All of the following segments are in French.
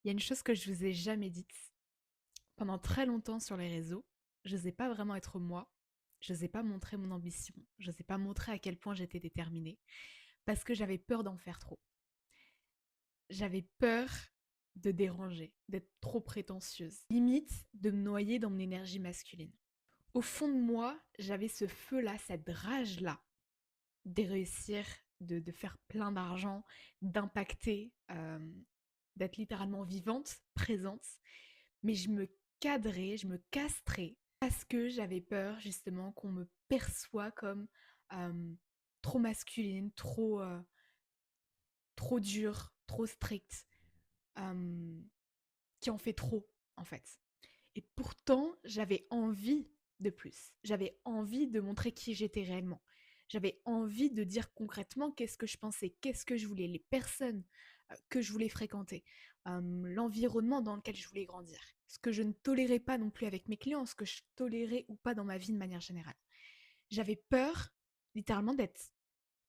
Il y a une chose que je vous ai jamais dite. Pendant très longtemps sur les réseaux, je n'osais pas vraiment être moi. Je n'osais pas montrer mon ambition. Je n'osais pas montrer à quel point j'étais déterminée. Parce que j'avais peur d'en faire trop. J'avais peur de déranger, d'être trop prétentieuse. Limite de me noyer dans mon énergie masculine. Au fond de moi, j'avais ce feu-là, cette rage-là, de réussir, de faire plein d'argent, d'impacter, d'être littéralement vivante, présente. Mais je me cadrais, je me castrais parce que j'avais peur justement qu'on me perçoit comme euh, trop masculine, trop dure, trop stricte, euh, qui en fait trop en fait. Et pourtant, j'avais envie de plus. J'avais envie de montrer qui j'étais réellement. J'avais envie de dire concrètement qu'est-ce que je pensais, qu'est-ce que je voulais, les personnes que je voulais fréquenter, l'environnement dans lequel je voulais grandir, ce que je ne tolérais pas non plus avec mes clients, ce que je tolérais ou pas dans ma vie de manière générale. J'avais peur, littéralement, d'être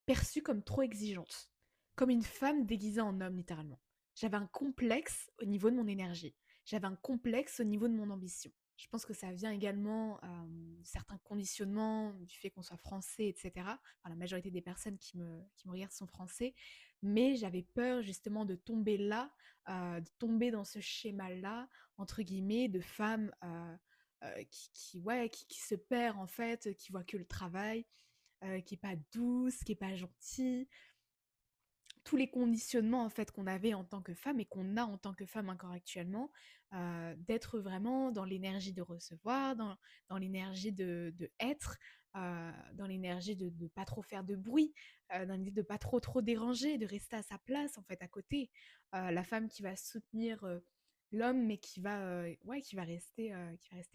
perçue comme trop exigeante, comme une femme déguisée en homme, littéralement. J'avais un complexe au niveau de mon énergie. J'avais un complexe au niveau de mon ambition. Je pense que ça vient également de certains conditionnements, du fait qu'on soit français, etc. Enfin, la majorité des personnes qui me regardent sont français, mais j'avais peur justement de tomber là, de tomber dans ce schéma-là, entre guillemets, de femme qui se perd en fait, qui voit que le travail, qui est pas douce, qui est pas gentille, tous les conditionnements en fait qu'on avait en tant que femme et qu'on a en tant que femme encore actuellement, d'être vraiment dans l'énergie de recevoir, dans l'énergie de être, dans l'énergie de ne pas trop faire de bruit, dans l'idée de pas trop déranger, de rester à sa place en fait à côté. La femme qui va soutenir l'homme mais qui va rester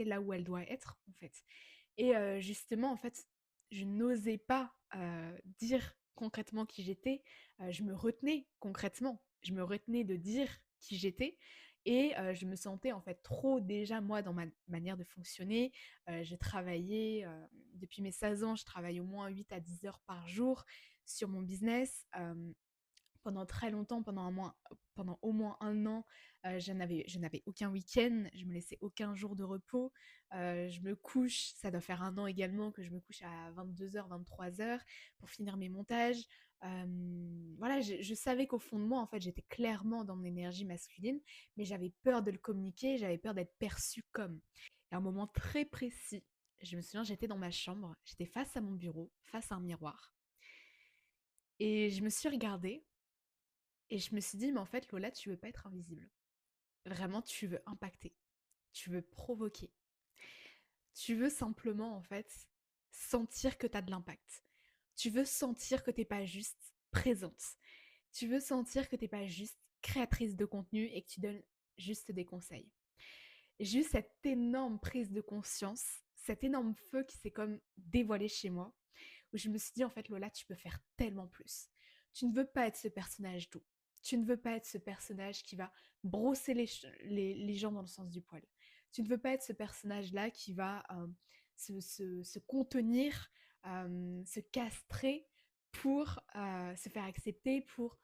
là où elle doit être en fait. Et justement, en fait, je n'osais pas dire concrètement qui j'étais. Je me retenais concrètement. Je me retenais de dire qui j'étais. Et je me sentais en fait trop déjà moi dans ma manière de fonctionner. J'ai travaillé depuis mes 16 ans, je travaille au moins 8 à 10 heures par jour sur mon business. Pendant très longtemps, pendant au moins un an, je n'avais aucun week-end, je me laissais aucun jour de repos. Je me couche, ça doit faire un an également que je me couche à 22 heures, 23 heures pour finir mes montages. Voilà, je savais qu'au fond de moi, en fait, j'étais clairement dans mon énergie masculine, mais j'avais peur de le communiquer, j'avais peur d'être perçue comme. Et à un moment très précis, je me souviens, j'étais dans ma chambre, j'étais face à mon bureau, face à un miroir, et je me suis regardée. Et je me suis dit, mais en fait, Lola, tu veux pas être invisible. Vraiment, tu veux impacter. Tu veux provoquer. Tu veux simplement, en fait, sentir que tu as de l'impact. Tu veux sentir que t'es pas juste présente. Tu veux sentir que t'es pas juste créatrice de contenu et que tu donnes juste des conseils. J'ai eu cette énorme prise de conscience, cet énorme feu qui s'est comme dévoilé chez moi, où je me suis dit, en fait, Lola, tu peux faire tellement plus. Tu ne veux pas être ce personnage doux. Tu ne veux pas être ce personnage qui va brosser les gens dans le sens du poil. Tu ne veux pas être ce personnage-là qui va se contenir, se castrer pour se faire accepter, pour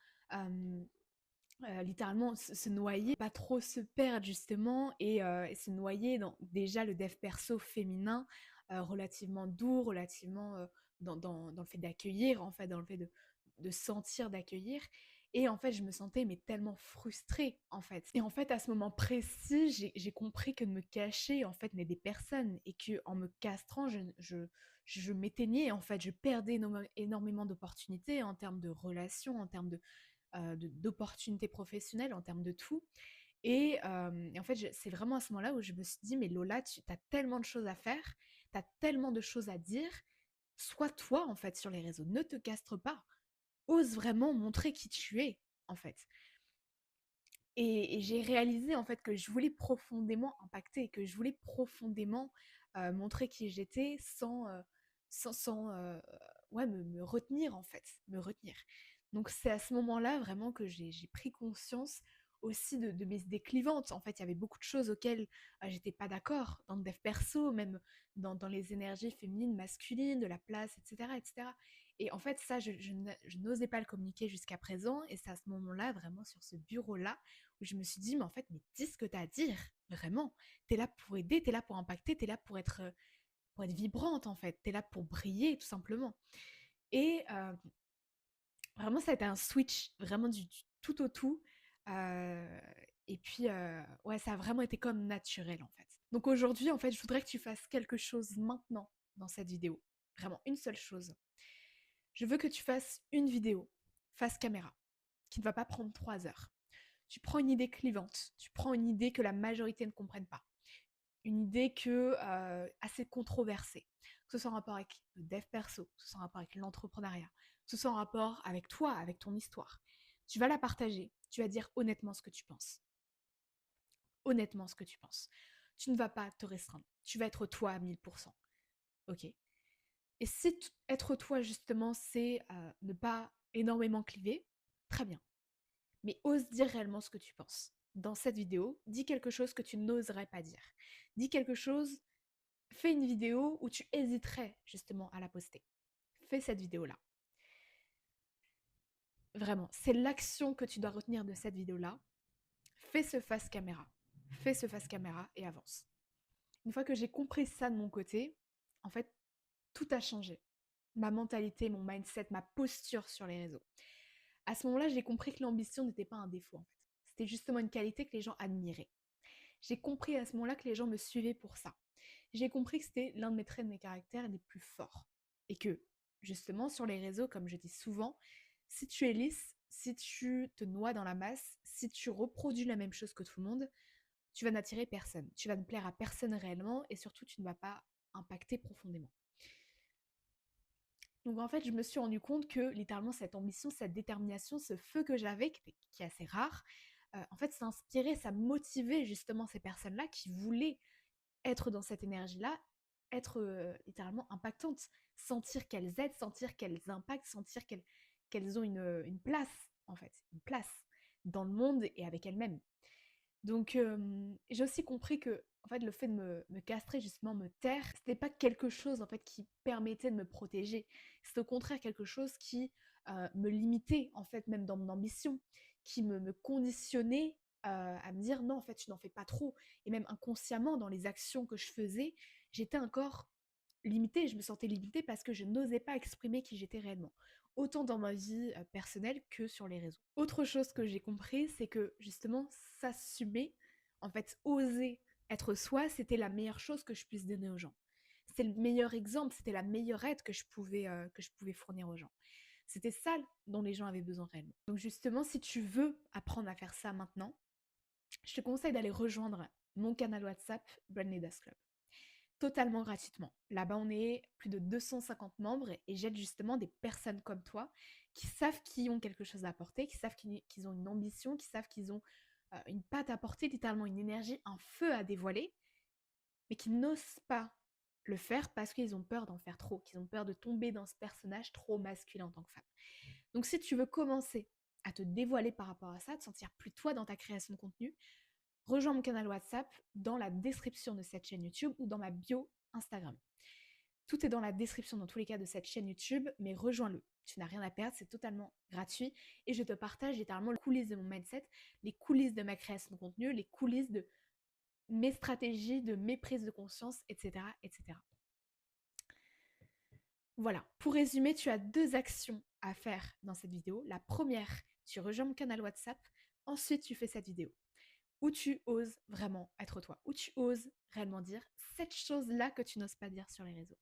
littéralement se noyer, pas trop se perdre justement et se noyer dans déjà le dev perso féminin relativement doux, relativement dans le fait d'accueillir, en fait, dans le fait de sentir d'accueillir. Et en fait, je me sentais mais tellement frustrée en fait. Et en fait, à ce moment précis, j'ai compris que de me cacher en fait n'aidait personne et que en me castrant, je m'éteignais en fait, je perdais énormément d'opportunités en termes de relations, en termes d'opportunités professionnelles, en termes de tout. Et en fait, c'est vraiment à ce moment-là où je me suis dit, mais Lola, tu as tellement de choses à faire, tu as tellement de choses à dire, sois toi en fait sur les réseaux, ne te castre pas, ose vraiment montrer qui tu es en fait. Et j'ai réalisé en fait que je voulais profondément impacter, que je voulais profondément montrer qui j'étais sans ouais, me retenir en fait, me retenir. Donc c'est à ce moment-là vraiment que j'ai pris conscience aussi de mes déclivantes. En fait, il y avait beaucoup de choses auxquelles j'étais pas d'accord, dans le dev perso, même dans les énergies féminines, masculines, de la place, etc., etc. Et en fait, ça, je n'osais pas le communiquer jusqu'à présent. Et c'est à ce moment-là, vraiment sur ce bureau-là, où je me suis dit, mais en fait, mais dis ce que tu as à dire, vraiment. Tu es là pour aider, tu es là pour impacter, tu es là pour être vibrante, en fait. Tu es là pour briller, tout simplement. Et vraiment, ça a été un switch, vraiment du tout au tout. Euh, et puis, ouais, ça a vraiment été comme naturel, en fait. Donc aujourd'hui, en fait, je voudrais que tu fasses quelque chose maintenant dans cette vidéo. Vraiment, une seule chose. Je veux que tu fasses une vidéo face caméra qui ne va pas prendre 3 heures. Tu prends une idée clivante, tu prends une idée que la majorité ne comprenne pas, une idée assez controversée, que ce soit en rapport avec le dev perso, que ce soit en rapport avec l'entrepreneuriat, que ce soit en rapport avec toi, avec ton histoire. Tu vas la partager, tu vas dire honnêtement ce que tu penses. Honnêtement ce que tu penses. Tu ne vas pas te restreindre, tu vas être toi à 1000%. Ok. Et si être toi, justement, c'est ne pas énormément cliver, très bien. Mais ose dire réellement ce que tu penses. Dans cette vidéo, dis quelque chose que tu n'oserais pas dire. Dis quelque chose, fais une vidéo où tu hésiterais justement à la poster. Fais cette vidéo-là. Vraiment, c'est l'action que tu dois retenir de cette vidéo-là. Fais ce face caméra. Fais ce face caméra et avance. Une fois que j'ai compris ça de mon côté, en fait, tout a changé. Ma mentalité, mon mindset, ma posture sur les réseaux. À ce moment-là, j'ai compris que l'ambition n'était pas un défaut en fait. C'était justement une qualité que les gens admiraient. J'ai compris à ce moment-là que les gens me suivaient pour ça. J'ai compris que c'était l'un de mes traits de mes caractères les plus forts. Et que, justement, sur les réseaux, comme je dis souvent, si tu es lisse, si tu te noies dans la masse, si tu reproduis la même chose que tout le monde, tu vas n'attirer personne. Tu vas ne plaire à personne réellement et surtout, tu ne vas pas impacter profondément. Donc en fait, je me suis rendu compte que littéralement cette ambition, cette détermination, ce feu que j'avais, qui est assez rare, en fait, ça inspirait, ça motivait justement ces personnes-là qui voulaient être dans cette énergie-là, être littéralement impactantes, sentir qu'elles aident, sentir qu'elles impactent, sentir qu'elles ont une place, en fait, une place dans le monde et avec elles-mêmes. Donc j'ai aussi compris que en fait, le fait de me castrer, justement me taire, c'était pas quelque chose en fait qui permettait de me protéger. C'est au contraire quelque chose qui me limitait en fait même dans mon ambition, qui me conditionnait à me dire non en fait tu n'en fais pas trop. Et même inconsciemment dans les actions que je faisais, j'étais encore limitée, je me sentais limitée parce que je n'osais pas exprimer qui j'étais réellement, autant dans ma vie personnelle que sur les réseaux. Autre chose que j'ai compris, c'est que justement s'assumer, en fait oser être soi, c'était la meilleure chose que je puisse donner aux gens. C'était le meilleur exemple, c'était la meilleure aide que je pouvais fournir aux gens. C'était ça dont les gens avaient besoin réellement. Donc justement, si tu veux apprendre à faire ça maintenant, je te conseille d'aller rejoindre mon canal WhatsApp Brand Leaders Club totalement gratuitement. Là-bas, on est plus de 250 membres et j'aide justement des personnes comme toi qui savent qu'ils ont quelque chose à apporter, qui savent qu'ils ont une ambition, qui savent qu'ils ont une patte à porter, littéralement une énergie, un feu à dévoiler, mais qui n'osent pas le faire parce qu'ils ont peur d'en faire trop, qu'ils ont peur de tomber dans ce personnage trop masculin en tant que femme. Donc si tu veux commencer à te dévoiler par rapport à ça, te sentir plus toi dans ta création de contenu, rejoins mon canal WhatsApp dans la description de cette chaîne YouTube ou dans ma bio Instagram. Tout est dans la description dans tous les cas de cette chaîne YouTube, mais rejoins-le. Tu n'as rien à perdre, c'est totalement gratuit et je te partage littéralement les coulisses de mon mindset, les coulisses de ma création de contenu, les coulisses de mes stratégies, de mes prises de conscience, etc. etc. Voilà, pour résumer, tu as 2 actions à faire dans cette vidéo. La première, tu rejoins mon canal WhatsApp, ensuite tu fais cette vidéo où tu oses vraiment être toi, où tu oses réellement dire cette chose-là que tu n'oses pas dire sur les réseaux.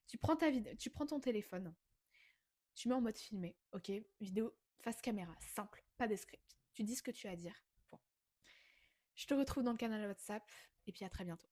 Tu prends tu prends ton téléphone, tu mets en mode filmé, ok, vidéo face caméra, simple, pas de script. Tu dis ce que tu as à dire. Point. Je te retrouve dans le canal WhatsApp et puis à très bientôt.